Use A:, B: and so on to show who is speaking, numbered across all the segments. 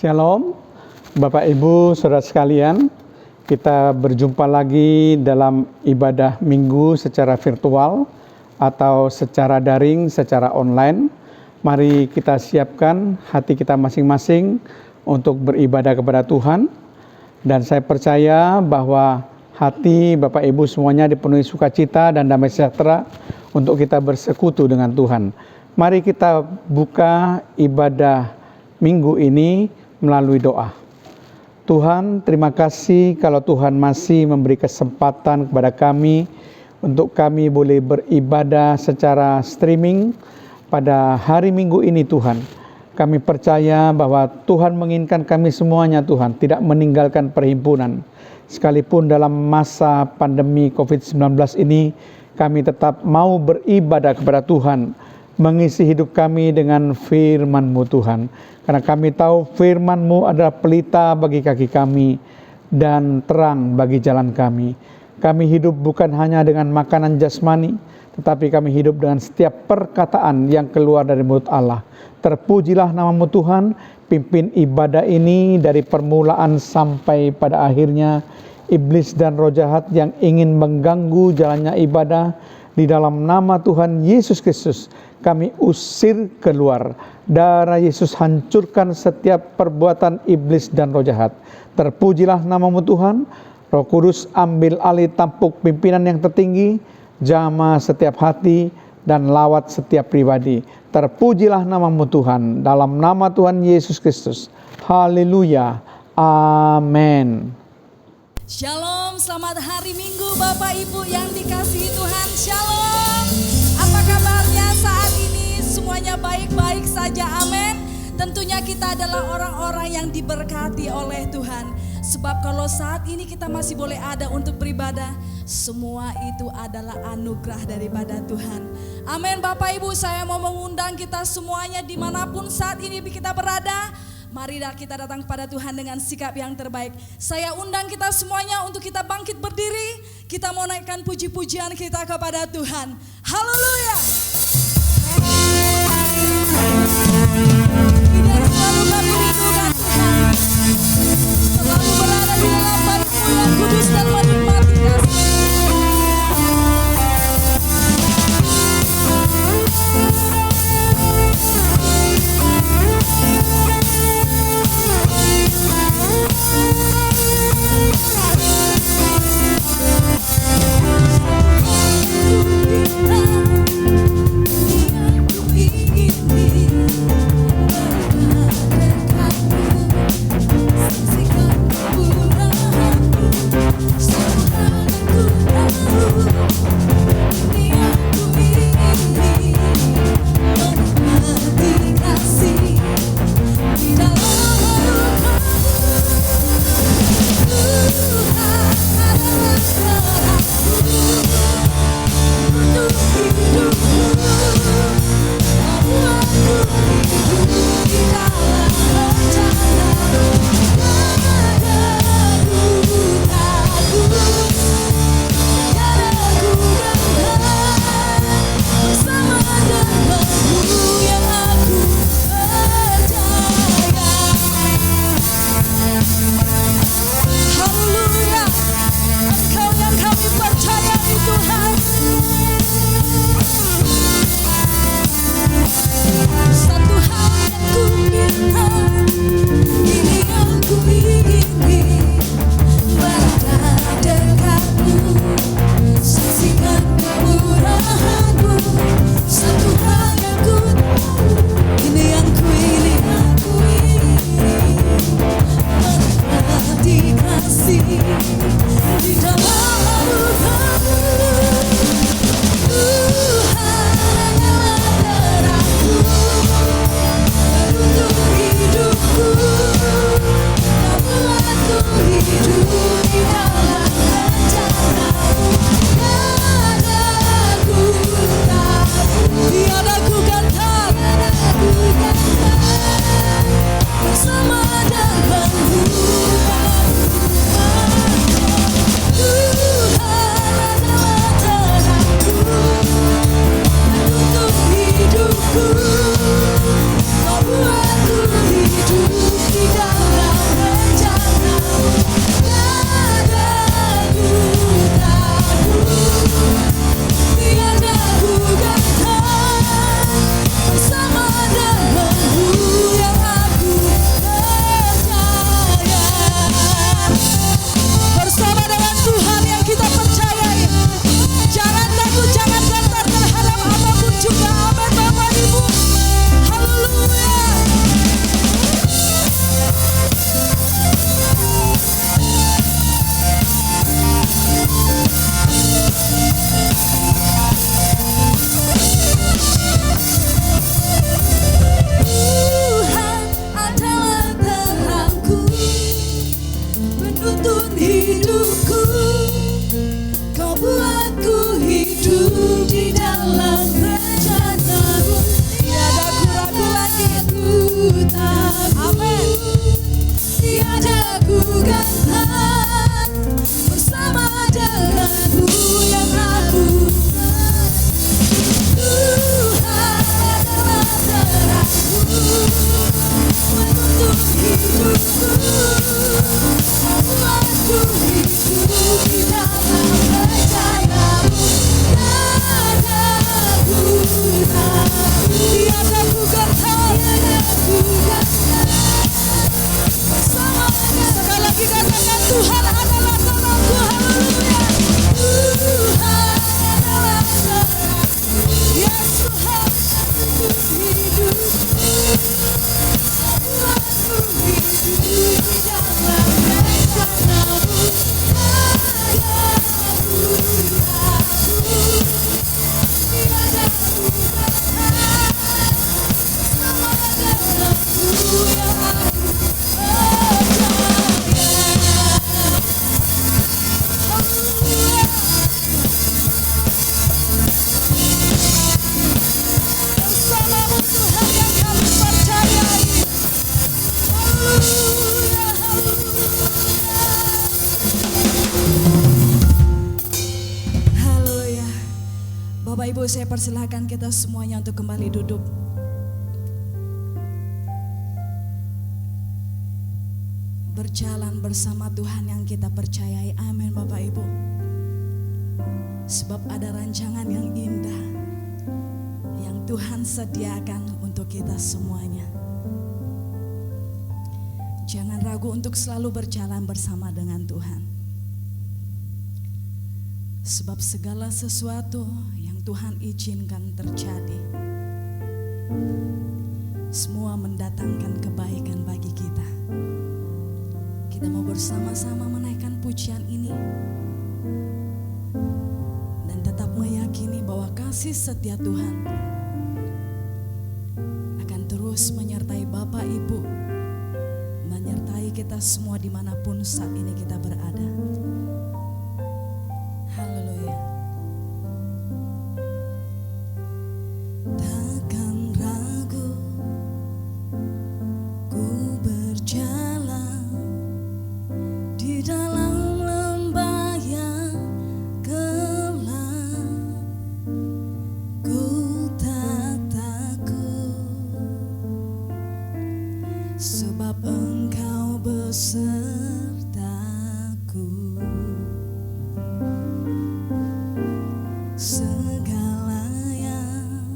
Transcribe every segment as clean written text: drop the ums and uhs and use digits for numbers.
A: Shalom, Bapak Ibu, Saudara sekalian. Kita berjumpa lagi dalam ibadah minggu secara virtual atau secara daring, secara online. Mari kita siapkan hati kita masing-masing untuk beribadah kepada Tuhan. Dan saya percaya bahwa hati Bapak Ibu semuanya dipenuhi sukacita dan damai sejahtera untuk kita bersekutu dengan Tuhan. Mari kita buka ibadah minggu ini melalui doa. Tuhan, terima kasih kalau Tuhan masih memberi kesempatan kepada kami untuk kami boleh beribadah secara streaming pada hari Minggu ini Tuhan. Kami percaya bahwa Tuhan menginginkan kami semuanya Tuhan tidak meninggalkan perhimpunan. Sekalipun dalam masa pandemi COVID-19 ini kami tetap mau beribadah kepada Tuhan, mengisi hidup kami dengan firman-Mu Tuhan. Karena kami tahu firman-Mu adalah pelita bagi kaki kami dan terang bagi jalan kami. Kami hidup bukan hanya dengan makanan jasmani, tetapi kami hidup dengan setiap perkataan yang keluar dari mulut Allah. Terpujilah nama-Mu Tuhan, pimpin ibadah ini dari permulaan sampai pada akhirnya. Iblis dan roh jahat yang ingin mengganggu jalannya ibadah, di dalam nama Tuhan Yesus Kristus kami usir keluar. Darah Yesus hancurkan setiap perbuatan iblis dan roh jahat. Terpujilah nama-Mu Tuhan. Roh Kudus ambil alih tampuk pimpinan yang tertinggi, jamah setiap hati dan lawat setiap pribadi. Terpujilah nama-Mu Tuhan, dalam nama Tuhan Yesus Kristus. Haleluya. Amin.
B: Shalom, selamat hari Minggu Bapak Ibu yang dikasihi Tuhan. Shalom. Apa kabarnya saat ini? Semuanya baik-baik saja, amin. Tentunya kita adalah orang-orang yang diberkati oleh Tuhan. Sebab kalau saat ini kita masih boleh ada untuk beribadah, semua itu adalah anugerah daripada Tuhan. Amin. Bapak Ibu, saya mau mengundang kita semuanya dimanapun saat ini kita berada. Mari kita datang kepada Tuhan dengan sikap yang terbaik. Saya undang kita semuanya untuk kita bangkit berdiri. Kita mau naikkan puji-pujian kita kepada Tuhan. Haleluya. Ini selalu kami rindukan Tuhan. Selalu berada di dalam baik-Mu yang kudus dan menikmati kasih. Ibu, saya persilahkan kita semuanya untuk kembali duduk. Berjalan bersama Tuhan yang kita percayai. Amin Bapak Ibu. Sebab ada rancangan yang indah yang Tuhan sediakan untuk kita semuanya. Jangan ragu untuk selalu berjalan bersama dengan Tuhan. Sebab segala sesuatu yang Tuhan izinkan terjadi, semua mendatangkan kebaikan bagi kita. Kita mau bersama-sama menaikkan pujian ini dan tetap meyakini bahwa kasih setia Tuhan akan terus menyertai Bapak Ibu, menyertai kita semua dimanapun saat ini kita berada. Haleluya. Takkan ragu ku berjalan di dalam lembah yang gelap, ku tak takut, sebab Engkau besertaku. Segala yang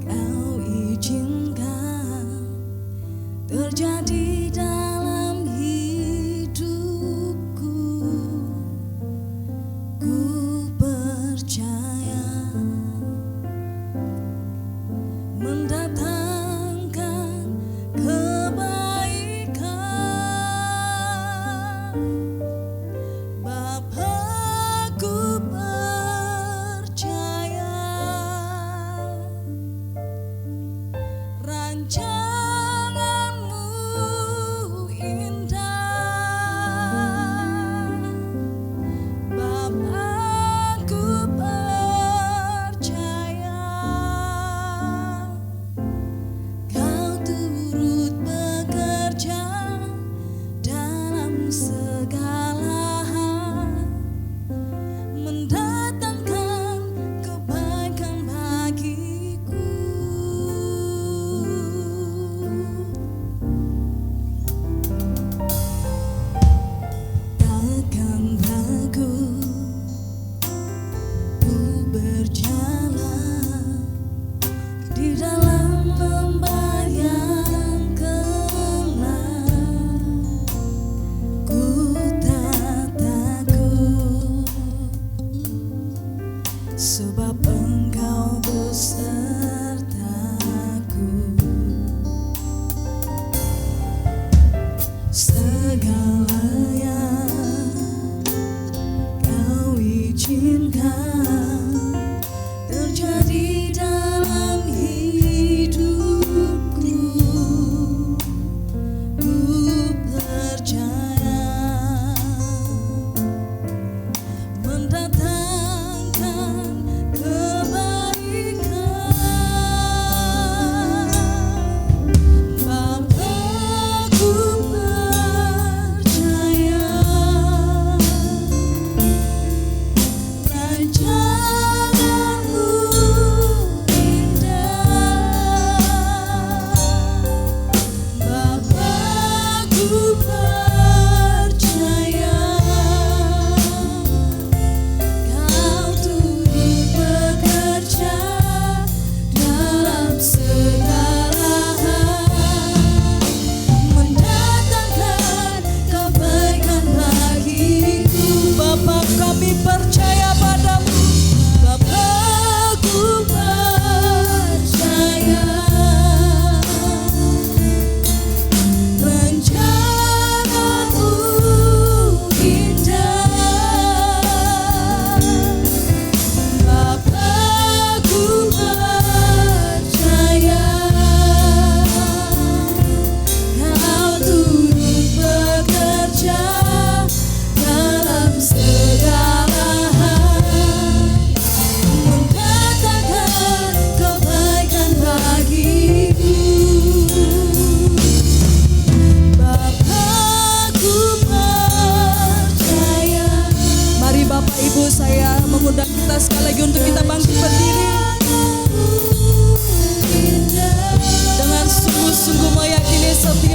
B: Kau izinkan terjadi dalam hidupku, ku percaya mendatangkan kebaikan. Bapakku percaya rancangan-Mu indah. Bapakku percaya Kau turut bekerja dalam segala hal, mendatangkan kebaikan bagiku. Takkan ragu ku berjalan di dalam lembah yang gelap, ku tak takut, sebab Engkau besertaku. Segala yang Kau izinkan terjadi dalam hidupku,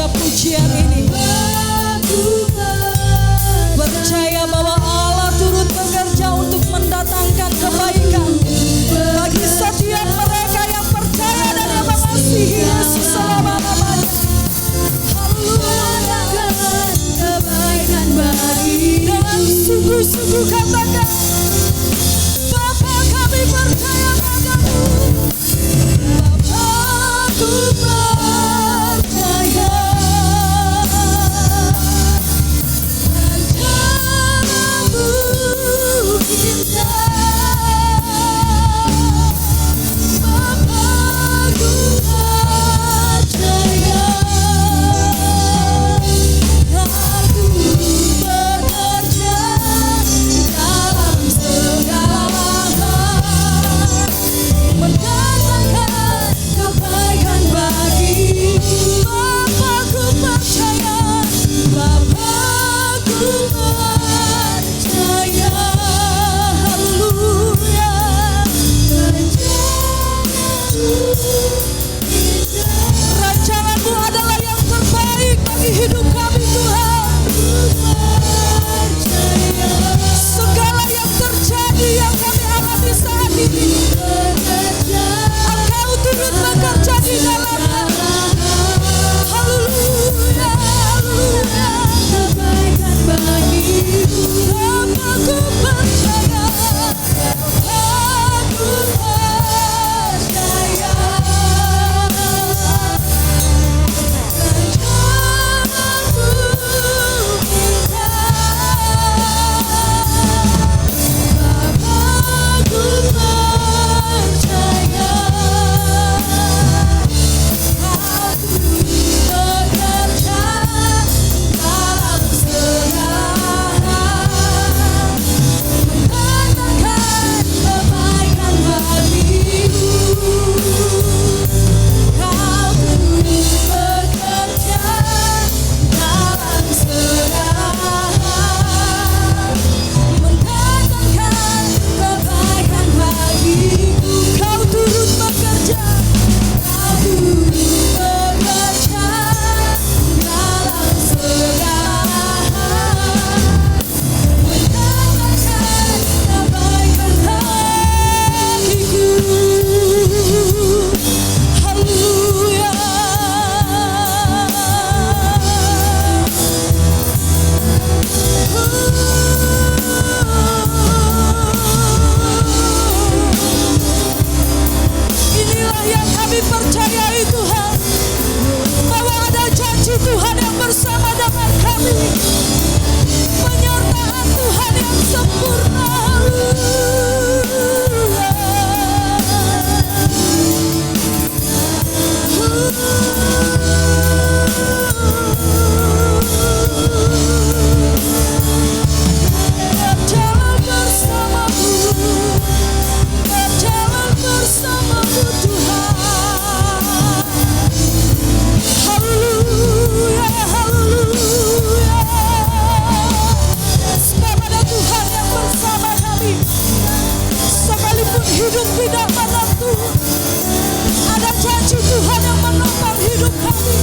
B: saja pujian ini. Percaya bahwa Allah turut bekerja untuk mendatangkan kebaikan bagi setiap mereka yang percaya dan yang mengasihi Yesus selama-lamanya. Haleluya. Kebaikan bagi dan sungguh-sungguh katakan, Bapa kami percaya padamu. Bapakku percaya. Rancangan-Mu adalah yang terbaik bagi hidup kami, Tuhan. Segala yang terjadi yang kami alami saat ini, Engkau turut bekerja di dalamnya. Haleluya, haleluya. Kebaikan bagiku, Bapakku percaya. Aku percaya. Percayai Tuhan bahwa ada janji Tuhan yang bersama dengan kami, penyertaan Tuhan yang sempurna. Berjalan bersamamu, berjalan bersamamu Tuhan. Haleluya, haleluya. Sebab ada Tuhan yang bersama kami. Sekalipun hidup tidak menentu, ada janji Tuhan yang menopang hidup kami.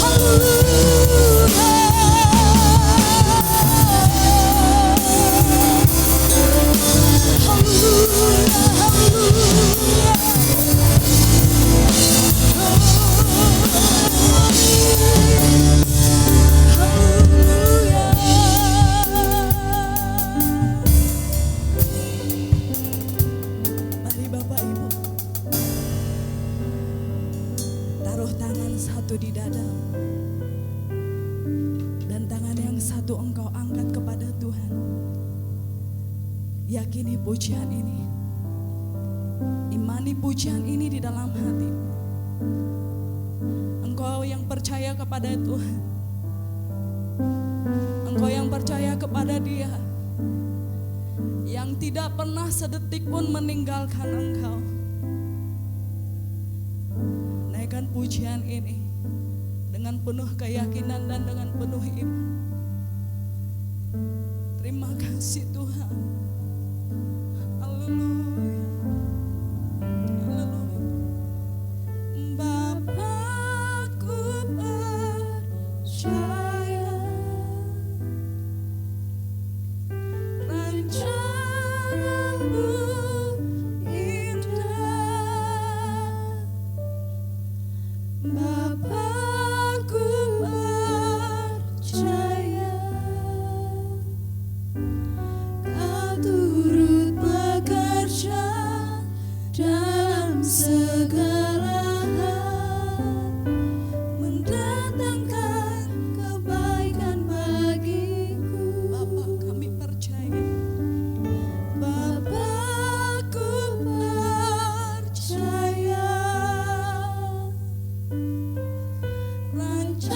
B: Haleluya. Haleluya, haleluya. Mari Bapak Ibu, taruh tangan satu di dada dan tangan yang satu engkau angkat kepada Tuhan. Yakini pujian ini, imani pujian ini di dalam hati. Engkau yang percaya kepada Tuhan, engkau yang percaya kepada Dia, yang tidak pernah sedetik pun meninggalkan engkau. Naikkan pujian ini dengan penuh keyakinan dan dengan penuh iman. Terima kasih Tuhan. Haleluya. Haleluya. Bapakku percaya. Bapakku percaya Kau turut bekerja dalam segala hal, mendatangkan kebaikan bagiku. Bapa, kami percaya. Bapakku percaya rencanamu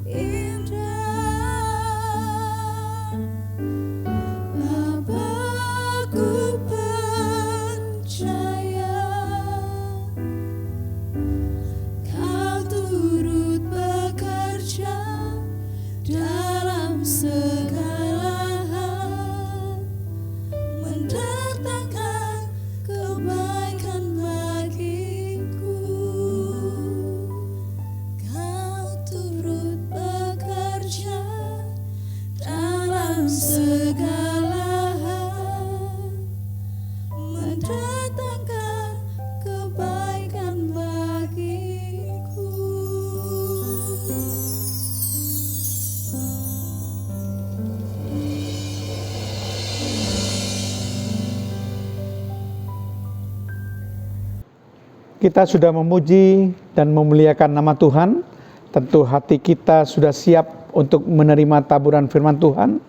B: indah. Bapakku percaya Kau turut bekerja dalam segala hal, mendatangkan kebaikan bagiku. Kau turut bekerja dalam segala hal, mendatangkan kebaikan bagiku.
A: Kita sudah memuji dan memuliakan nama Tuhan. Tentu hati kita sudah siap untuk menerima taburan firman Tuhan.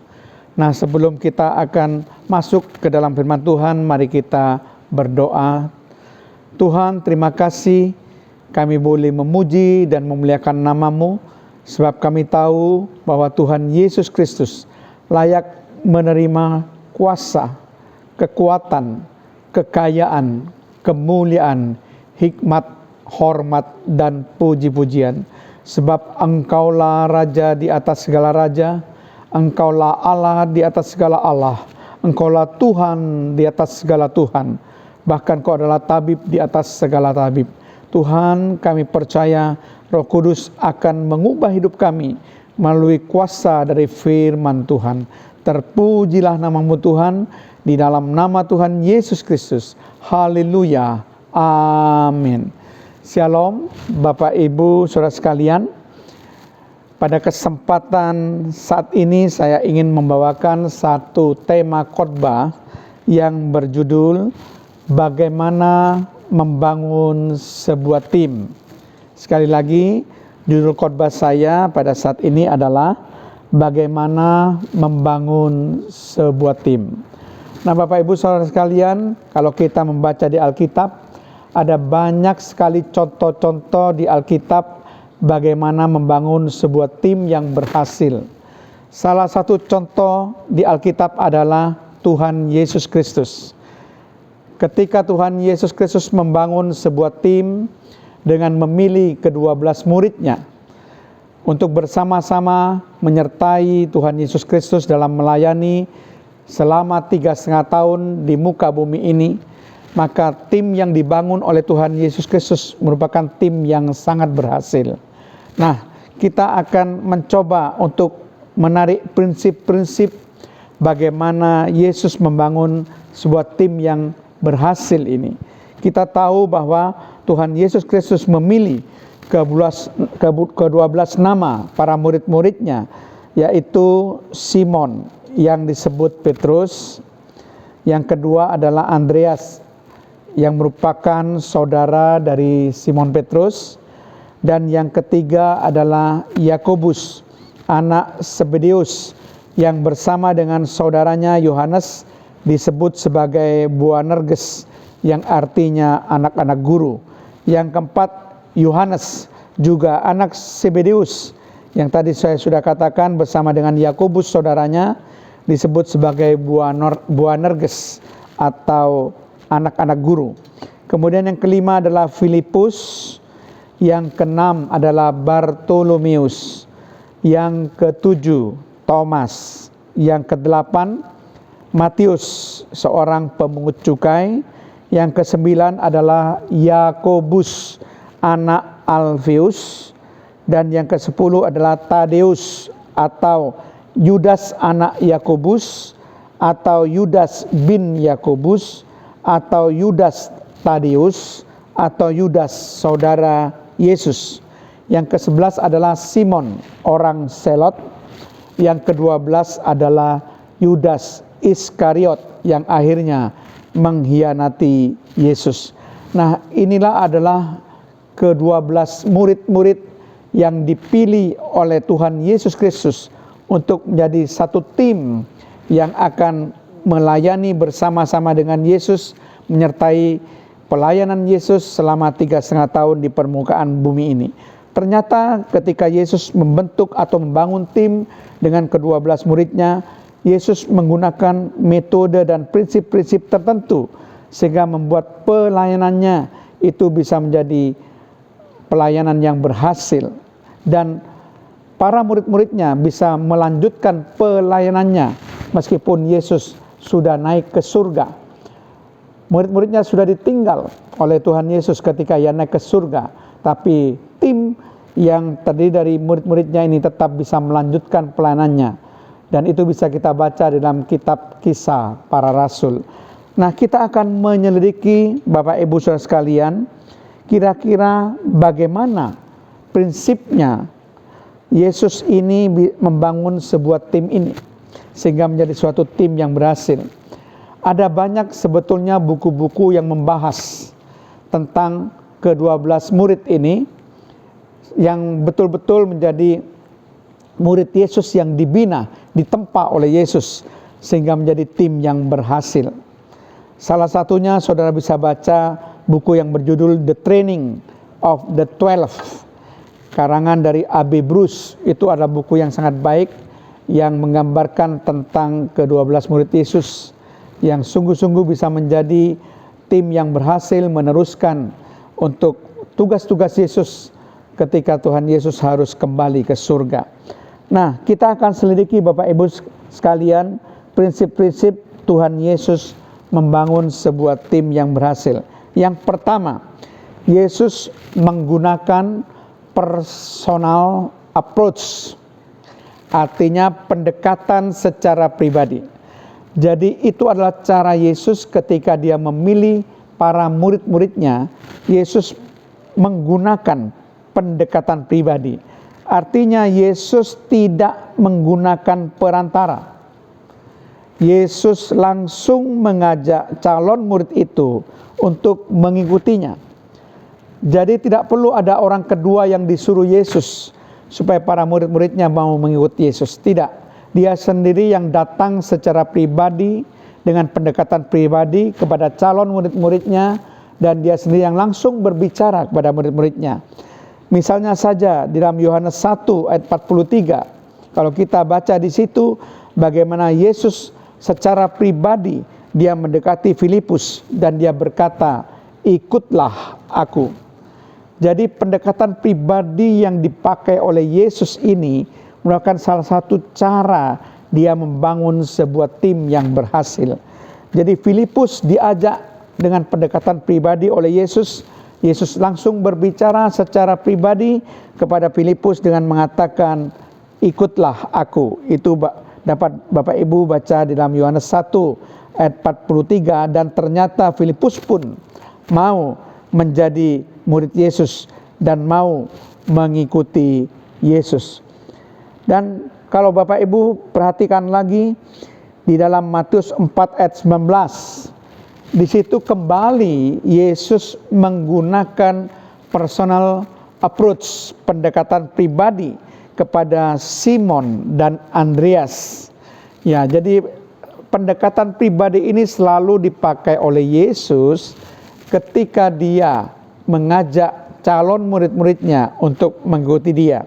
A: Nah, sebelum kita akan masuk ke dalam firman Tuhan, mari kita berdoa. Tuhan, terima kasih kami boleh memuji dan memuliakan nama-Mu, sebab kami tahu bahwa Tuhan Yesus Kristus layak menerima kuasa, kekuatan, kekayaan, kemuliaan, hikmat, hormat, dan puji-pujian. Sebab Engkaulah Raja di atas segala Raja, Engkaulah Allah di atas segala Allah, Engkaulah Tuhan di atas segala Tuhan, bahkan Kau adalah tabib di atas segala tabib. Tuhan, kami percaya Roh Kudus akan mengubah hidup kami melalui kuasa dari firman Tuhan. Terpujilah nama-Mu Tuhan, di dalam nama Tuhan Yesus Kristus. Haleluya. Amin. Shalom Bapak Ibu Saudara sekalian. Pada kesempatan saat ini saya ingin membawakan satu tema khotbah yang berjudul bagaimana membangun sebuah tim. Sekali lagi, judul khotbah saya pada saat ini adalah bagaimana membangun sebuah tim. Nah, Bapak Ibu Saudara sekalian, kalau kita membaca di Alkitab, ada banyak sekali contoh-contoh di Alkitab bagaimana membangun sebuah tim yang berhasil. Salah satu contoh di Alkitab adalah Tuhan Yesus Kristus. Ketika Tuhan Yesus Kristus membangun sebuah tim dengan memilih ke-12 muridnya untuk bersama-sama menyertai Tuhan Yesus Kristus dalam melayani selama 3,5 tahun di muka bumi ini, maka tim yang dibangun oleh Tuhan Yesus Kristus merupakan tim yang sangat berhasil. Nah, kita akan mencoba untuk menarik prinsip-prinsip bagaimana Yesus membangun sebuah tim yang berhasil ini. Kita tahu bahwa Tuhan Yesus Kristus memilih ke-12 nama para murid-muridnya, yaitu Simon yang disebut Petrus, yang kedua adalah Andreas yang merupakan saudara dari Simon Petrus, dan yang ketiga adalah Yakobus, anak Zebedeus, yang bersama dengan saudaranya Yohanes disebut sebagai Boanerges, yang artinya anak-anak guru. Yang keempat, Yohanes, juga anak Zebedeus, yang tadi saya sudah katakan bersama dengan Yakobus saudaranya disebut sebagai Boanerges atau anak-anak guru. Kemudian yang kelima adalah Filipus, yang keenam adalah Bartolomeus, yang ketujuh Thomas, yang kedelapan Matius, seorang pemungut cukai, yang kesembilan adalah Yakobus, anak Alfeus, dan yang ke-10 adalah Tadeus atau Yudas anak Yakobus, atau Yudas bin Yakobus, atau Yudas Tadeus, atau Yudas, saudara Yesus. Yang ke-11 adalah Simon, orang Selot. Yang ke-12 adalah Yudas Iskariot yang akhirnya mengkhianati Yesus. Nah, inilah adalah ke-12 murid-murid yang dipilih oleh Tuhan Yesus Kristus untuk menjadi satu tim yang akan melayani bersama-sama dengan Yesus, menyertai pelayanan Yesus selama 3,5 tahun di permukaan bumi ini. Ternyata ketika Yesus membentuk atau membangun tim dengan ke-12 muridnya, Yesus menggunakan metode dan prinsip-prinsip tertentu sehingga membuat pelayanannya itu bisa menjadi pelayanan yang berhasil, dan para murid-muridnya bisa melanjutkan pelayanannya meskipun Yesus sudah naik ke surga. Murid-muridnya sudah ditinggal oleh Tuhan Yesus ketika ia naik ke surga, tapi tim yang terdiri dari murid-muridnya ini tetap bisa melanjutkan pelayanannya, dan itu bisa kita baca dalam kitab Kisah Para Rasul. Nah, kita akan menyelidiki Bapak Ibu Saudara sekalian, kira-kira bagaimana prinsipnya Yesus ini membangun sebuah tim ini sehingga menjadi suatu tim yang berhasil. Ada banyak sebetulnya buku-buku yang membahas tentang ke-12 murid ini yang betul-betul menjadi murid Yesus yang dibina, ditempa oleh Yesus sehingga menjadi tim yang berhasil. Salah satunya saudara bisa baca buku yang berjudul The Training of the 12, karangan dari A.B. Bruce. Itu adalah buku yang sangat baik yang menggambarkan tentang ke-12 murid Yesus yang sungguh-sungguh bisa menjadi tim yang berhasil meneruskan untuk tugas-tugas Yesus ketika Tuhan Yesus harus kembali ke surga. Nah, kita akan selidiki Bapak Ibu sekalian prinsip-prinsip Tuhan Yesus membangun sebuah tim yang berhasil. Yang pertama, Yesus menggunakan personal approach, artinya pendekatan secara pribadi. Jadi itu adalah cara Yesus ketika dia memilih para murid-muridnya. Yesus menggunakan pendekatan pribadi. Artinya Yesus tidak menggunakan perantara. Yesus langsung mengajak calon murid itu untuk mengikutinya. Jadi tidak perlu ada orang kedua yang disuruh Yesus supaya para murid-muridnya mau mengikuti Yesus. Tidak. Dia sendiri yang datang secara pribadi dengan pendekatan pribadi kepada calon murid-muridnya, dan dia sendiri yang langsung berbicara kepada murid-muridnya. Misalnya saja di dalam Yohanes 1 ayat 43, kalau kita baca di situ bagaimana Yesus secara pribadi dia mendekati Filipus dan dia berkata, "Ikutlah aku." Jadi pendekatan pribadi yang dipakai oleh Yesus ini merupakan salah satu cara dia membangun sebuah tim yang berhasil. Jadi Filipus diajak dengan pendekatan pribadi oleh Yesus. Yesus langsung berbicara secara pribadi kepada Filipus dengan mengatakan, "Ikutlah aku." Itu dapat Bapak Ibu baca di dalam Yohanes 1 ayat 43, dan ternyata Filipus pun mau menjadi murid Yesus dan mau mengikuti Yesus. Dan kalau Bapak Ibu perhatikan lagi di dalam Matius 4 ayat 19, di situ kembali Yesus menggunakan personal approach, pendekatan pribadi kepada Simon dan Andreas. Ya, jadi pendekatan pribadi ini selalu dipakai oleh Yesus ketika dia mengajak calon murid-muridnya untuk mengikuti dia.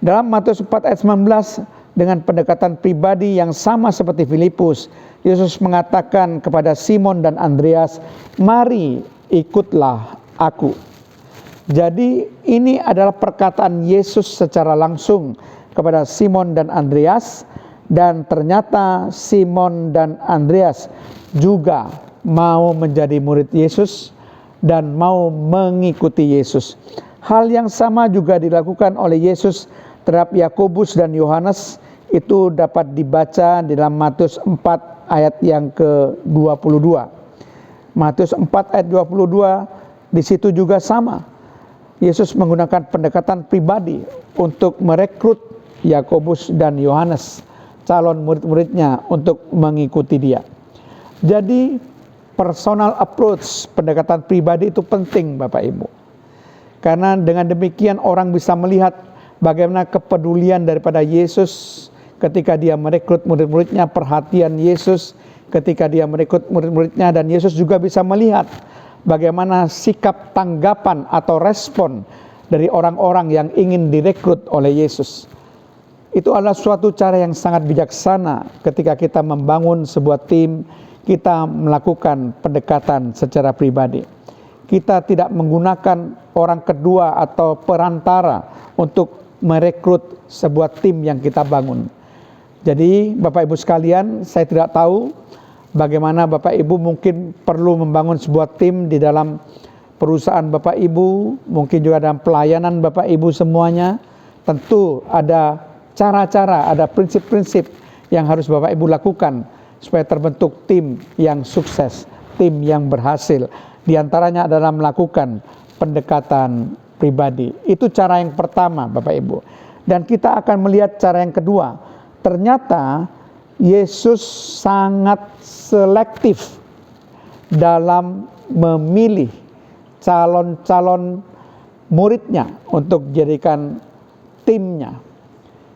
A: Dalam Matius 4 ayat 19, dengan pendekatan pribadi yang sama seperti Filipus, Yesus mengatakan kepada Simon dan Andreas, "Mari ikutlah aku." Jadi ini adalah perkataan Yesus secara langsung kepada Simon dan Andreas, dan ternyata Simon dan Andreas juga mau menjadi murid Yesus dan mau mengikuti Yesus. Hal yang sama juga dilakukan oleh Yesus terhadap Yakobus dan Yohanes. Itu dapat dibaca di dalam Matius 4 ayat yang ke-22. Matius 4 ayat 22, Di situ juga sama. Yesus menggunakan pendekatan pribadi untuk merekrut Yakobus dan Yohanes, calon murid-muridnya, untuk mengikuti dia. Jadi personal approach, pendekatan pribadi itu penting Bapak Ibu. Karena dengan demikian orang bisa melihat bagaimana kepedulian daripada Yesus ketika dia merekrut murid-muridnya, perhatian Yesus ketika dia merekrut murid-muridnya, dan Yesus juga bisa melihat bagaimana sikap tanggapan atau respon dari orang-orang yang ingin direkrut oleh Yesus. Itu adalah suatu cara yang sangat bijaksana ketika kita membangun sebuah tim, kita melakukan pendekatan secara pribadi. Kita tidak menggunakan orang kedua atau perantara untuk merekrut sebuah tim yang kita bangun. Jadi Bapak Ibu sekalian, saya tidak tahu bagaimana Bapak Ibu mungkin perlu membangun sebuah tim di dalam perusahaan Bapak Ibu, mungkin juga dalam pelayanan Bapak Ibu semuanya. Tentu ada cara-cara, ada prinsip-prinsip yang harus Bapak Ibu lakukan supaya terbentuk tim yang sukses, tim yang berhasil. Di antaranya adalah melakukan pendekatan pribadi. Itu cara yang pertama Bapak Ibu. Dan kita akan melihat cara yang kedua. Ternyata Yesus sangat selektif dalam memilih calon-calon muridnya untuk dijadikan timnya.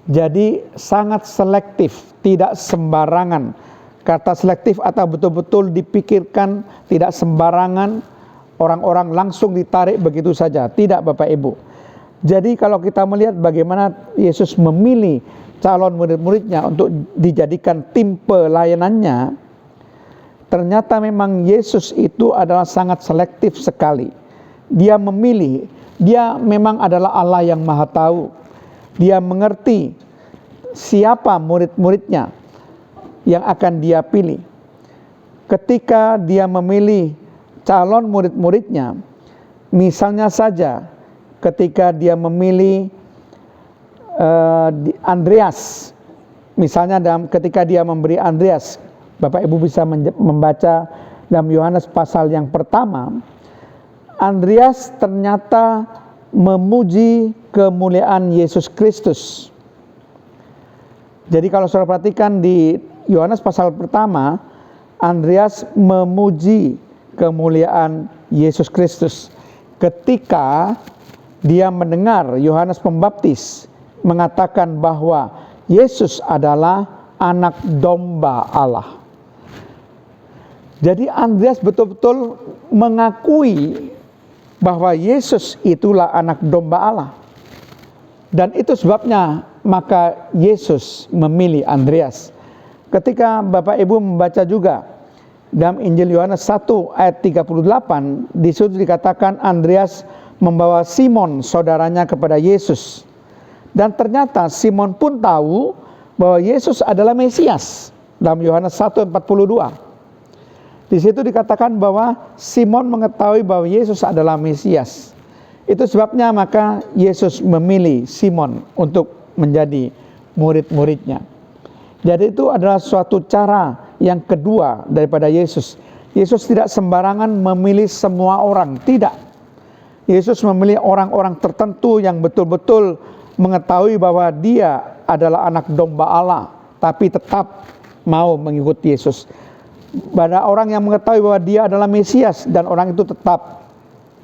A: Jadi sangat selektif, tidak sembarangan. Kata selektif atau betul-betul dipikirkan, tidak sembarangan, orang-orang langsung ditarik begitu saja. Tidak Bapak Ibu. Jadi kalau kita melihat bagaimana Yesus memilih calon murid-muridnya untuk dijadikan tim pelayanannya, ternyata memang Yesus itu adalah sangat selektif sekali. Dia memilih, dia memang adalah Allah yang Maha Tahu. Dia mengerti siapa murid-muridnya yang akan dia pilih. Ketika dia memilih calon murid-muridnya, misalnya saja ketika dia memilih Andreas, misalnya ketika dia memberi Andreas, Bapak Ibu bisa membaca dalam Yohanes pasal yang pertama, Andreas ternyata memuji kemuliaan Yesus Kristus. Jadi kalau saudara perhatikan di Yohanes pasal pertama, Andreas memuji kemuliaan Yesus Kristus ketika dia mendengar Yohanes Pembaptis mengatakan bahwa Yesus adalah anak domba Allah. Jadi Andreas betul-betul mengakui bahwa Yesus itulah anak domba Allah. Dan itu sebabnya maka Yesus memilih Andreas. Ketika Bapak Ibu membaca juga dalam Injil Yohanes 1 ayat 38, di situ dikatakan Andreas membawa Simon saudaranya kepada Yesus. Dan ternyata Simon pun tahu bahwa Yesus adalah Mesias. Dalam Yohanes 1:42. Di situ dikatakan bahwa Simon mengetahui bahwa Yesus adalah Mesias. Itu sebabnya maka Yesus memilih Simon untuk menjadi murid-muridnya. Jadi itu adalah suatu cara yang kedua daripada Yesus. Yesus tidak sembarangan memilih semua orang, tidak. Yesus memilih orang-orang tertentu yang betul-betul mengetahui bahwa dia adalah anak domba Allah, tapi tetap mau mengikuti Yesus. Pada orang yang mengetahui bahwa dia adalah Mesias dan orang itu tetap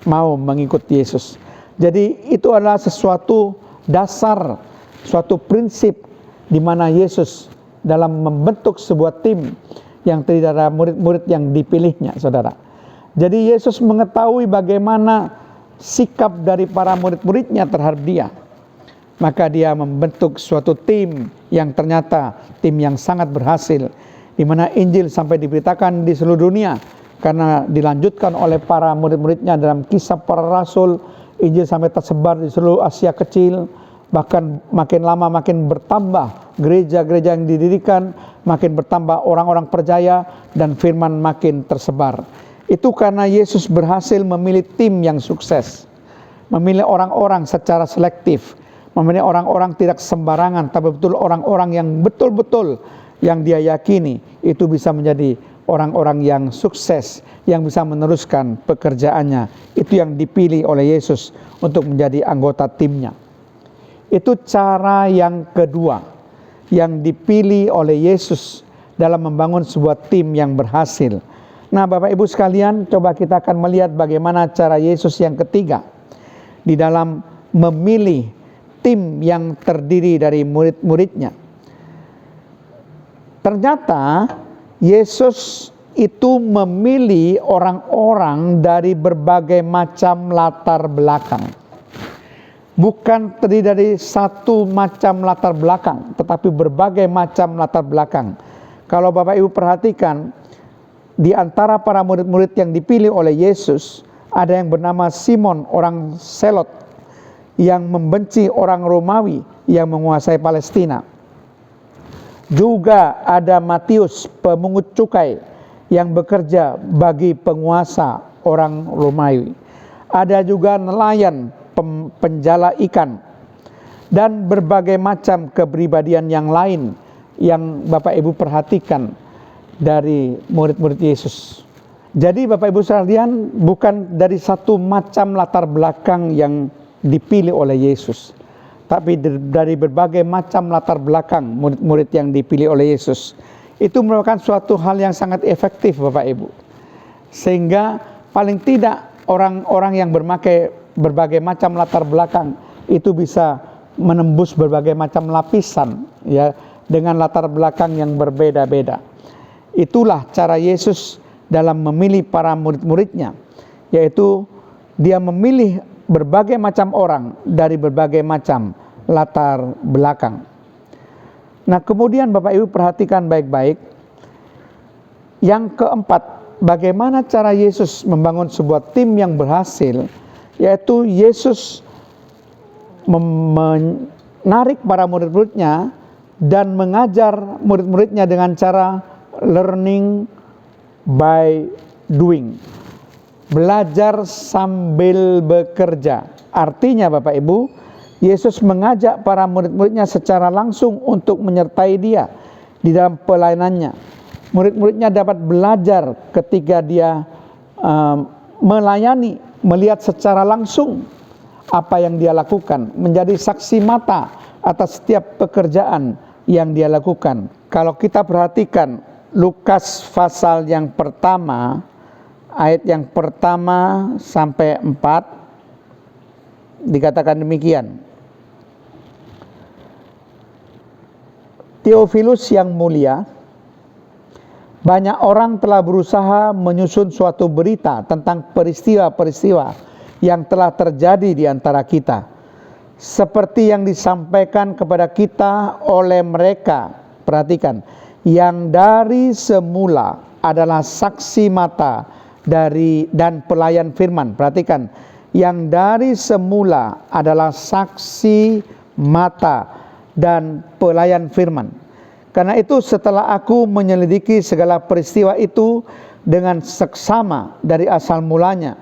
A: mau mengikuti Yesus. Jadi itu adalah sesuatu dasar, suatu prinsip di mana Yesus dalam membentuk sebuah tim yang terdiri dari murid-murid yang dipilihnya, saudara. Jadi Yesus mengetahui bagaimana sikap dari para murid-muridnya terhadap dia. Maka dia membentuk suatu tim yang ternyata tim yang sangat berhasil, di mana Injil sampai diberitakan di seluruh dunia karena dilanjutkan oleh para murid-muridnya dalam Kisah Para Rasul. Injil sampai tersebar di seluruh Asia Kecil, bahkan makin lama makin bertambah gereja-gereja yang didirikan, makin bertambah orang-orang percaya dan firman makin tersebar. Itu karena Yesus berhasil memilih tim yang sukses, memilih orang-orang secara selektif, memilih orang-orang tidak sembarangan, tapi betul orang-orang yang betul-betul yang dia yakini itu bisa menjadi orang-orang yang sukses, yang bisa meneruskan pekerjaannya. Itu itu yang dipilih oleh Yesus untuk menjadi anggota timnya. Itu cara yang kedua yang dipilih oleh Yesus dalam membangun sebuah tim yang berhasil. Nah, Bapak Ibu sekalian, coba kita akan melihat bagaimana cara Yesus yang ketiga di dalam memilih tim yang terdiri dari murid-muridnya. Ternyata Yesus itu memilih orang-orang dari berbagai macam latar belakang. Bukan terdiri dari satu macam latar belakang, tetapi berbagai macam latar belakang. Kalau Bapak Ibu perhatikan, di antara para murid-murid yang dipilih oleh Yesus, ada yang bernama Simon, orang Selot, yang membenci orang Romawi yang menguasai Palestina. Juga ada Matius, pemungut cukai, yang bekerja bagi penguasa orang Romawi. Ada juga nelayan, penjala ikan, dan berbagai macam kepribadian yang lain yang Bapak Ibu perhatikan dari murid-murid Yesus. Jadi Bapak Ibu sekalian, bukan dari satu macam latar belakang yang dipilih oleh Yesus, tapi dari berbagai macam latar belakang murid-murid yang dipilih oleh Yesus. Itu merupakan suatu hal yang sangat efektif Bapak Ibu. Sehingga paling tidak orang-orang yang berbagai macam latar belakang itu bisa menembus berbagai macam lapisan, ya, dengan latar belakang yang berbeda-beda. Itulah cara Yesus dalam memilih para murid-muridnya, yaitu dia memilih berbagai macam orang dari berbagai macam latar belakang. Nah, kemudian Bapak Ibu perhatikan baik-baik. Yang keempat, bagaimana cara Yesus membangun sebuah tim yang berhasil, yaitu Yesus menarik para murid-muridnya dan mengajar murid-muridnya dengan cara learning by doing. Belajar sambil bekerja. Artinya Bapak Ibu, Yesus mengajak para murid-muridnya secara langsung untuk menyertai dia di dalam pelayanannya. Murid-muridnya dapat belajar ketika dia melayani, melihat secara langsung apa yang dia lakukan, menjadi saksi mata atas setiap pekerjaan yang dia lakukan. Kalau kita perhatikan Lukas pasal yang pertama, ayat yang pertama sampai 4, dikatakan demikian. Theophilus yang mulia, banyak orang telah berusaha menyusun suatu berita tentang peristiwa-peristiwa yang telah terjadi di antara kita, seperti yang disampaikan kepada kita oleh mereka. Perhatikan, yang dari semula adalah saksi mata dan pelayan firman. Perhatikan, yang dari semula adalah saksi mata dan pelayan firman. Karena itu setelah aku menyelidiki segala peristiwa itu dengan seksama dari asal mulanya,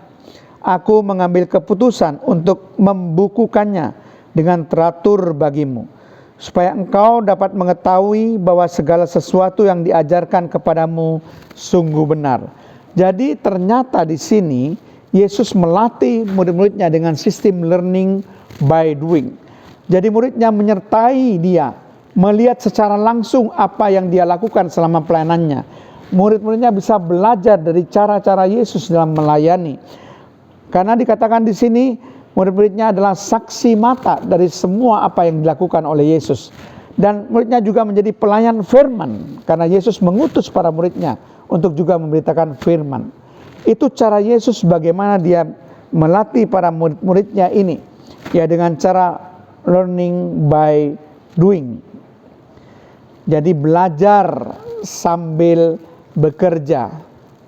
A: aku mengambil keputusan untuk membukukannya dengan teratur bagimu, supaya engkau dapat mengetahui bahwa segala sesuatu yang diajarkan kepadamu sungguh benar. Jadi ternyata di sini Yesus melatih murid-muridnya dengan sistem learning by doing. Jadi muridnya menyertai dia, melihat secara langsung apa yang dia lakukan selama pelayanannya. Murid-muridnya bisa belajar dari cara-cara Yesus dalam melayani. Karena dikatakan di sini murid-muridnya adalah saksi mata dari semua apa yang dilakukan oleh Yesus. Dan muridnya juga menjadi pelayan firman, karena Yesus mengutus para muridnya untuk juga memberitakan firman. Itu cara Yesus bagaimana dia melatih para murid-muridnya ini, ya, dengan cara learning by doing. Jadi belajar sambil bekerja.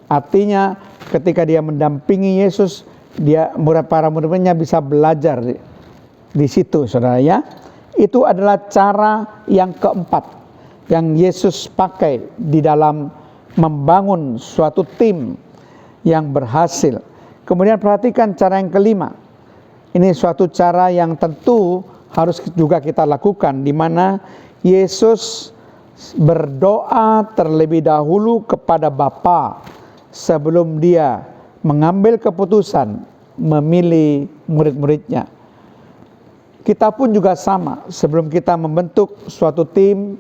A: Artinya ketika dia mendampingi Yesus, para murid-muridnya bisa belajar di situ, saudara ya. Itu adalah cara yang keempat yang Yesus pakai di dalam membangun suatu tim yang berhasil. Kemudian perhatikan cara yang kelima. Ini suatu cara yang tentu harus juga kita lakukan, di mana Yesus berdoa terlebih dahulu kepada Bapa sebelum dia mengambil keputusan memilih murid-muridnya. Kita pun juga sama, sebelum kita membentuk suatu tim,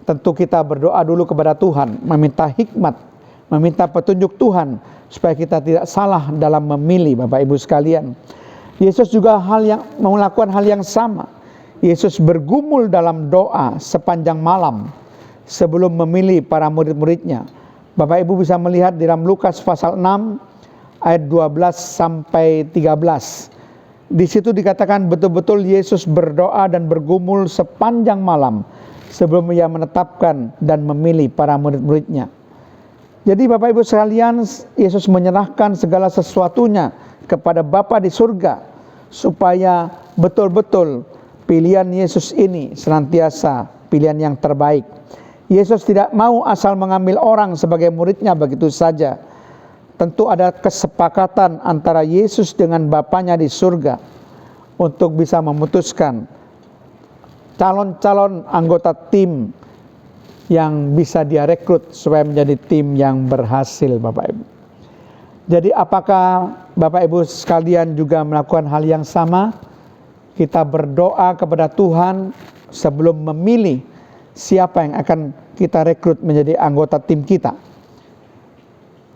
A: tentu kita berdoa dulu kepada Tuhan, meminta hikmat, meminta petunjuk Tuhan, supaya kita tidak salah dalam memilih, Bapak Ibu sekalian. Yesus juga melakukan hal yang sama. Yesus bergumul dalam doa sepanjang malam sebelum memilih para murid-muridnya. Bapak Ibu bisa melihat di dalam Lukas pasal 6 ayat 12 sampai 13. Di situ dikatakan betul-betul Yesus berdoa dan bergumul sepanjang malam sebelum ia menetapkan dan memilih para murid-muridnya. Jadi Bapak Ibu sekalian, Yesus menyerahkan segala sesuatunya kepada Bapa di surga supaya betul-betul pilihan Yesus ini senantiasa pilihan yang terbaik. Yesus tidak mau asal mengambil orang sebagai muridnya begitu saja. Tentu ada kesepakatan antara Yesus dengan Bapanya di surga untuk bisa memutuskan calon-calon anggota tim yang bisa dia rekrut supaya menjadi tim yang berhasil, Bapak Ibu. Jadi apakah Bapak Ibu sekalian juga melakukan hal yang sama? Kita berdoa kepada Tuhan sebelum memilih siapa yang akan kita rekrut menjadi anggota tim kita.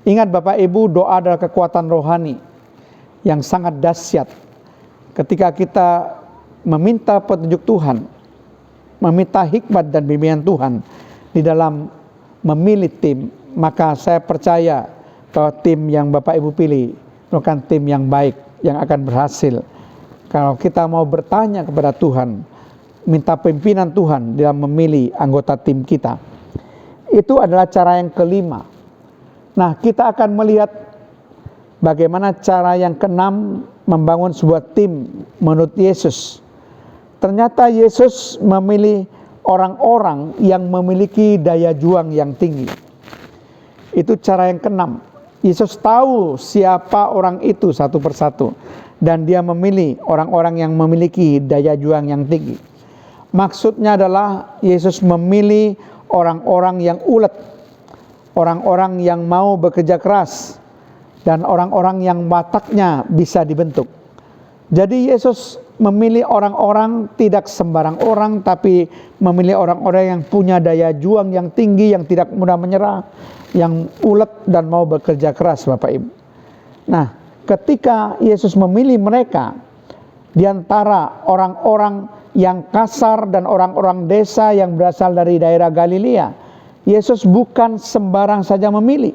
A: Ingat Bapak Ibu, doa adalah kekuatan rohani yang sangat dahsyat. Ketika kita meminta petunjuk Tuhan, meminta hikmat dan bimbingan Tuhan di dalam memilih tim, maka saya percaya bahwa tim yang Bapak Ibu pilih merupakan tim yang baik, yang akan berhasil. Kalau kita mau bertanya kepada Tuhan, minta pimpinan Tuhan dalam memilih anggota tim kita. Itu adalah cara yang kelima. Nah, kita akan melihat bagaimana cara yang keenam membangun sebuah tim menurut Yesus. Ternyata Yesus memilih orang-orang yang memiliki daya juang yang tinggi. Itu cara yang keenam. Yesus tahu siapa orang itu satu persatu, dan dia memilih orang-orang yang memiliki daya juang yang tinggi. Maksudnya adalah Yesus memilih orang-orang yang ulet, orang-orang yang mau bekerja keras, dan orang-orang yang wataknya bisa dibentuk. Jadi Yesus memilih orang-orang tidak sembarang orang, tapi memilih orang-orang yang punya daya juang yang tinggi, yang tidak mudah menyerah, yang ulet dan mau bekerja keras, Bapak Ibu. Nah, ketika Yesus memilih mereka di antara orang-orang yang kasar dan orang-orang desa yang berasal dari daerah Galilea, Yesus bukan sembarang saja memilih,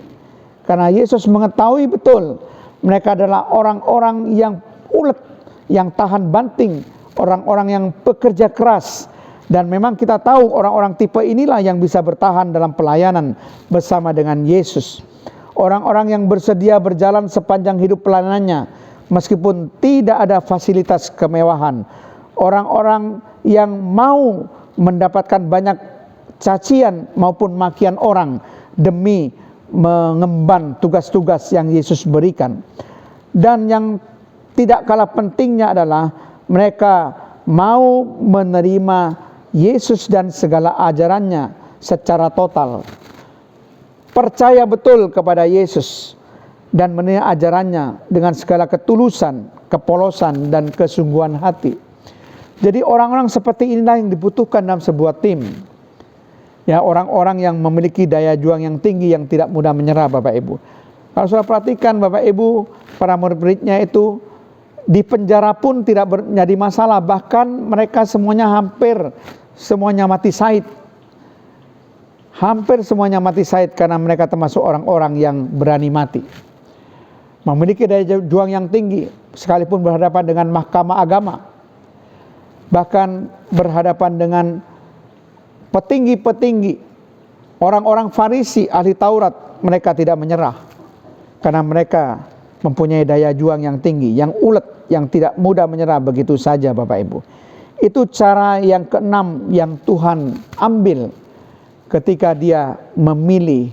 A: karena Yesus mengetahui betul mereka adalah orang-orang yang ulet, yang tahan banting, orang-orang yang bekerja keras. Dan memang kita tahu orang-orang tipe inilah yang bisa bertahan dalam pelayanan bersama dengan Yesus. Orang-orang yang bersedia berjalan sepanjang hidup pelayanannya meskipun tidak ada fasilitas kemewahan. Orang-orang yang mau mendapatkan banyak cacian maupun makian orang demi mengemban tugas-tugas yang Yesus berikan. Dan yang tidak kalah pentingnya adalah mereka mau menerima Yesus dan segala ajarannya secara total. Percaya betul kepada Yesus dan menerima ajarannya dengan segala ketulusan, kepolosan, dan kesungguhan hati. Jadi orang-orang seperti inilah yang dibutuhkan dalam sebuah tim. Ya, orang-orang yang memiliki daya juang yang tinggi, yang tidak mudah menyerah, Bapak Ibu. Kalau sudah perhatikan Bapak Ibu, para murid-muridnya itu di penjara pun tidak menjadi masalah. Bahkan mereka hampir semuanya mati syahid. Hampir semuanya mati syahid karena mereka termasuk orang-orang yang berani mati. Memiliki daya juang yang tinggi, sekalipun berhadapan dengan mahkamah agama. Bahkan berhadapan dengan petinggi-petinggi, orang-orang Farisi, ahli Taurat, mereka tidak menyerah. Karena mereka mempunyai daya juang yang tinggi, yang ulet, yang tidak mudah menyerah begitu saja, Bapak Ibu. Itu cara yang keenam yang Tuhan ambil ketika dia memilih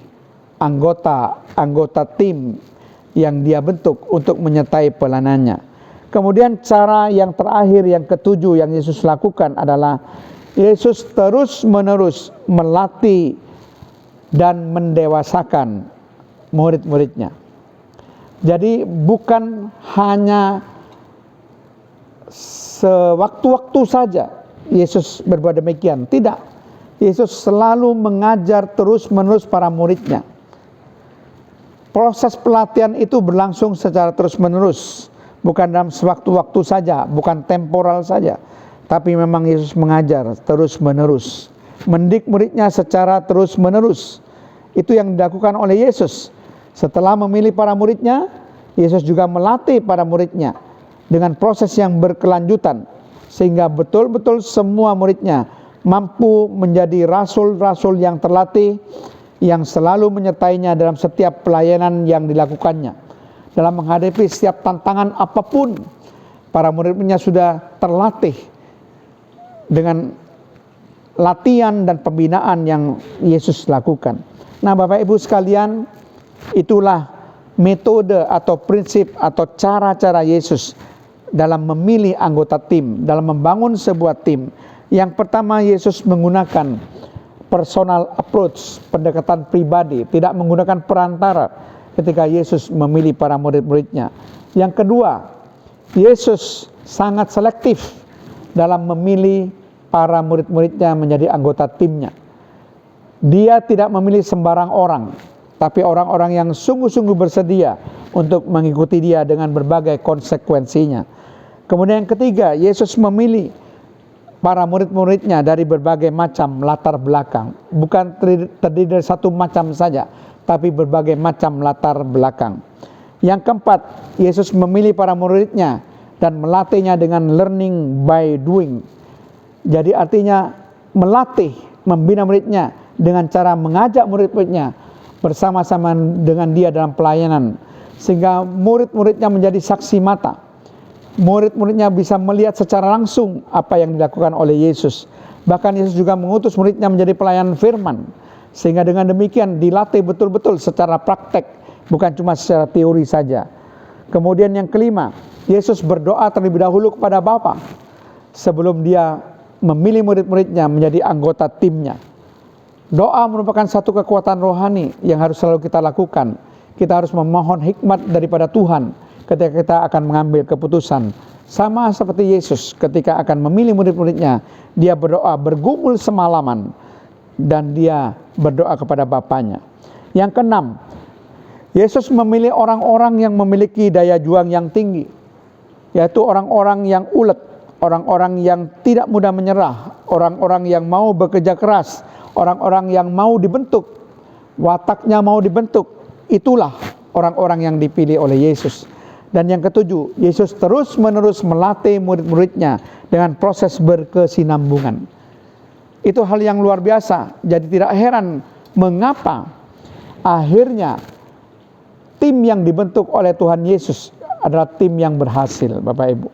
A: anggota tim yang dia bentuk untuk menyertai pelayanannya. Kemudian cara yang terakhir, yang ketujuh yang Yesus lakukan adalah Yesus terus-menerus melatih dan mendewasakan murid-muridnya. Jadi bukan hanya sewaktu-waktu saja Yesus berbuat demikian. Tidak. Yesus selalu mengajar terus-menerus para muridnya. Proses pelatihan itu berlangsung secara terus-menerus. Bukan dalam sewaktu-waktu saja, bukan temporal saja. Tapi memang Yesus mengajar terus-menerus. Mendidik muridnya secara terus-menerus. Itu yang dilakukan oleh Yesus. Setelah memilih para muridnya, Yesus juga melatih para muridnya dengan proses yang berkelanjutan, sehingga betul-betul semua muridnya mampu menjadi rasul-rasul yang terlatih, yang selalu menyertainya dalam setiap pelayanan yang dilakukannya. Dalam menghadapi setiap tantangan apapun, para murid-muridnya sudah terlatih dengan latihan dan pembinaan yang Yesus lakukan. Nah, Bapak Ibu sekalian, itulah metode atau prinsip atau cara-cara Yesus dalam memilih anggota tim, dalam membangun sebuah tim. Yang pertama, Yesus menggunakan personal approach, pendekatan pribadi, tidak menggunakan perantara ketika Yesus memilih para murid-muridnya. Yang kedua, Yesus sangat selektif dalam memilih para murid-muridnya menjadi anggota timnya. Dia tidak memilih sembarang orang, tapi orang-orang yang sungguh-sungguh bersedia untuk mengikuti dia dengan berbagai konsekuensinya. Kemudian yang ketiga, Yesus memilih para murid-muridnya dari berbagai macam latar belakang. Bukan terdiri dari satu macam saja, tapi berbagai macam latar belakang. Yang keempat, Yesus memilih para muridnya dan melatihnya dengan learning by doing. Jadi artinya melatih, membina muridnya dengan cara mengajak murid-muridnya bersama-sama dengan dia dalam pelayanan, sehingga murid-muridnya menjadi saksi mata. Murid-muridnya bisa melihat secara langsung apa yang dilakukan oleh Yesus. Bahkan Yesus juga mengutus muridnya menjadi pelayan firman, sehingga dengan demikian dilatih betul-betul secara praktek, bukan cuma secara teori saja. Kemudian yang kelima, Yesus berdoa terlebih dahulu kepada Bapa sebelum dia memilih murid-muridnya menjadi anggota timnya. Doa merupakan satu kekuatan rohani yang harus selalu kita lakukan. Kita harus memohon hikmat daripada Tuhan ketika kita akan mengambil keputusan. Sama seperti Yesus ketika akan memilih murid-muridnya, dia berdoa bergumul semalaman dan dia berdoa kepada Bapanya. Yang keenam, Yesus memilih orang-orang yang memiliki daya juang yang tinggi, yaitu orang-orang yang ulet, orang-orang yang tidak mudah menyerah, orang-orang yang mau bekerja keras, orang-orang yang mau dibentuk, wataknya mau dibentuk. Itulah orang-orang yang dipilih oleh Yesus. Dan yang ketujuh, Yesus terus-menerus melatih murid-muridnya dengan proses berkesinambungan. Itu hal yang luar biasa. Jadi tidak heran mengapa akhirnya tim yang dibentuk oleh Tuhan Yesus adalah tim yang berhasil, Bapak Ibu.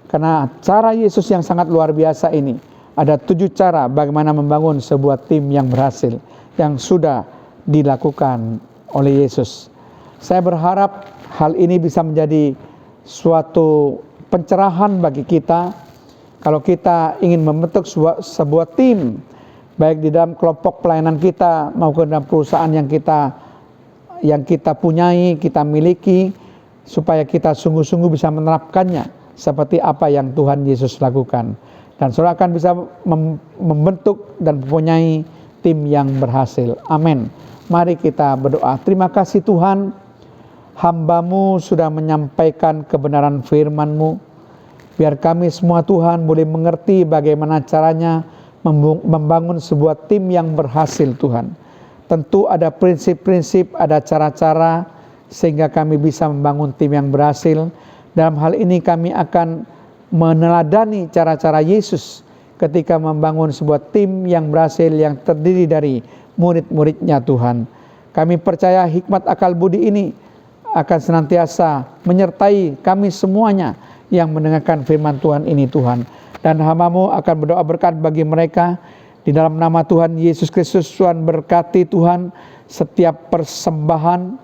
A: Karena cara Yesus yang sangat luar biasa ini, ada 7 cara bagaimana membangun sebuah tim yang berhasil, yang sudah dilakukan oleh Yesus. Saya berharap hal ini bisa menjadi suatu pencerahan bagi kita kalau kita ingin membentuk sebuah tim, baik di dalam kelompok pelayanan kita maupun dalam perusahaan yang kita punyai, kita miliki, supaya kita sungguh-sungguh bisa menerapkannya seperti apa yang Tuhan Yesus lakukan. Dan saudara akan bisa membentuk dan mempunyai tim yang berhasil. Amin. Mari kita berdoa. Terima kasih Tuhan, hamba-Mu sudah menyampaikan kebenaran firman-Mu. Biar kami semua Tuhan boleh mengerti bagaimana caranya membangun sebuah tim yang berhasil Tuhan. Tentu ada prinsip-prinsip, ada cara-cara sehingga kami bisa membangun tim yang berhasil. Dalam hal ini kami akan meneladani cara-cara Yesus ketika membangun sebuah tim yang berhasil yang terdiri dari murid-muridnya Tuhan. Kami percaya hikmat akal budi ini akan senantiasa menyertai kami semuanya yang mendengarkan firman Tuhan ini Tuhan. Dan hamba-Mu akan berdoa berkat bagi mereka. Di dalam nama Tuhan Yesus Kristus, Tuhan berkati Tuhan setiap persembahan,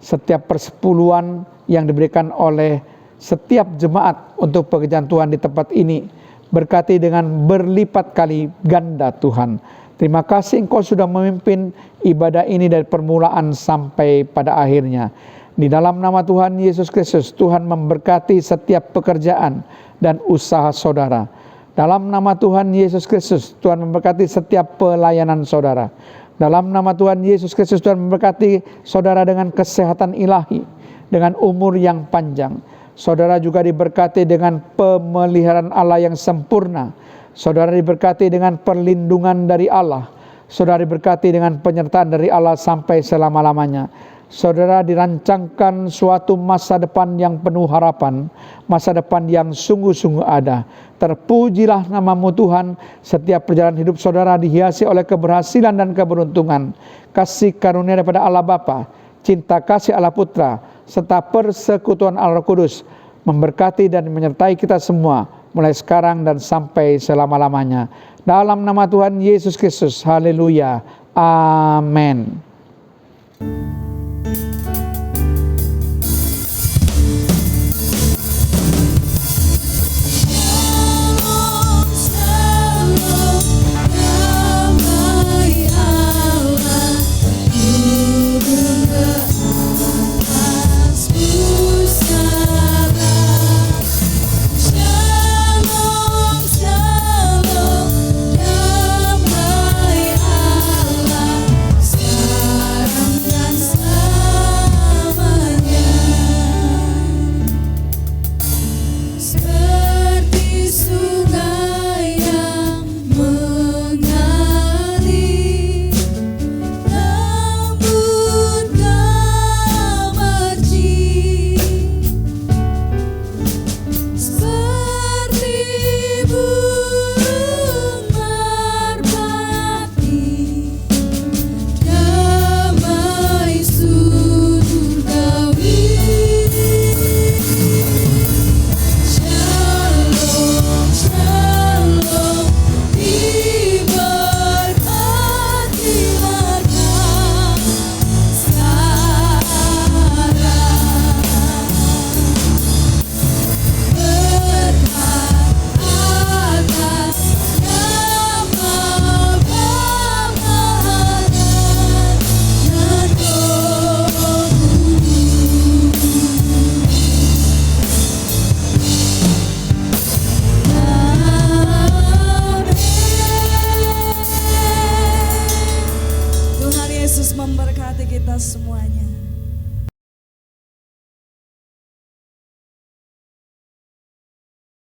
A: setiap persepuluhan yang diberikan oleh setiap jemaat untuk pekerjaan Tuhan di tempat ini. Berkati dengan berlipat kali ganda Tuhan. Terima kasih Engkau sudah memimpin ibadah ini dari permulaan sampai pada akhirnya. Di dalam nama Tuhan Yesus Kristus, Tuhan memberkati setiap pekerjaan dan usaha saudara. Dalam nama Tuhan Yesus Kristus, Tuhan memberkati setiap pelayanan saudara. Dalam nama Tuhan Yesus Kristus, Tuhan memberkati saudara dengan kesehatan ilahi, dengan umur yang panjang. Saudara juga diberkati dengan pemeliharaan Allah yang sempurna. Saudara diberkati dengan perlindungan dari Allah. Saudara diberkati dengan penyertaan dari Allah sampai selama-lamanya. Saudara dirancangkan suatu masa depan yang penuh harapan, masa depan yang sungguh-sungguh ada. Terpujilah namamu Tuhan. Setiap perjalanan hidup saudara dihiasi oleh keberhasilan dan keberuntungan. Kasih karunia daripada Allah Bapa, cinta kasih Allah Putra, serta persekutuan Allah Roh Kudus memberkati dan menyertai kita semua mulai sekarang dan sampai selama-lamanya. Dalam nama Tuhan Yesus Kristus, haleluya, amin.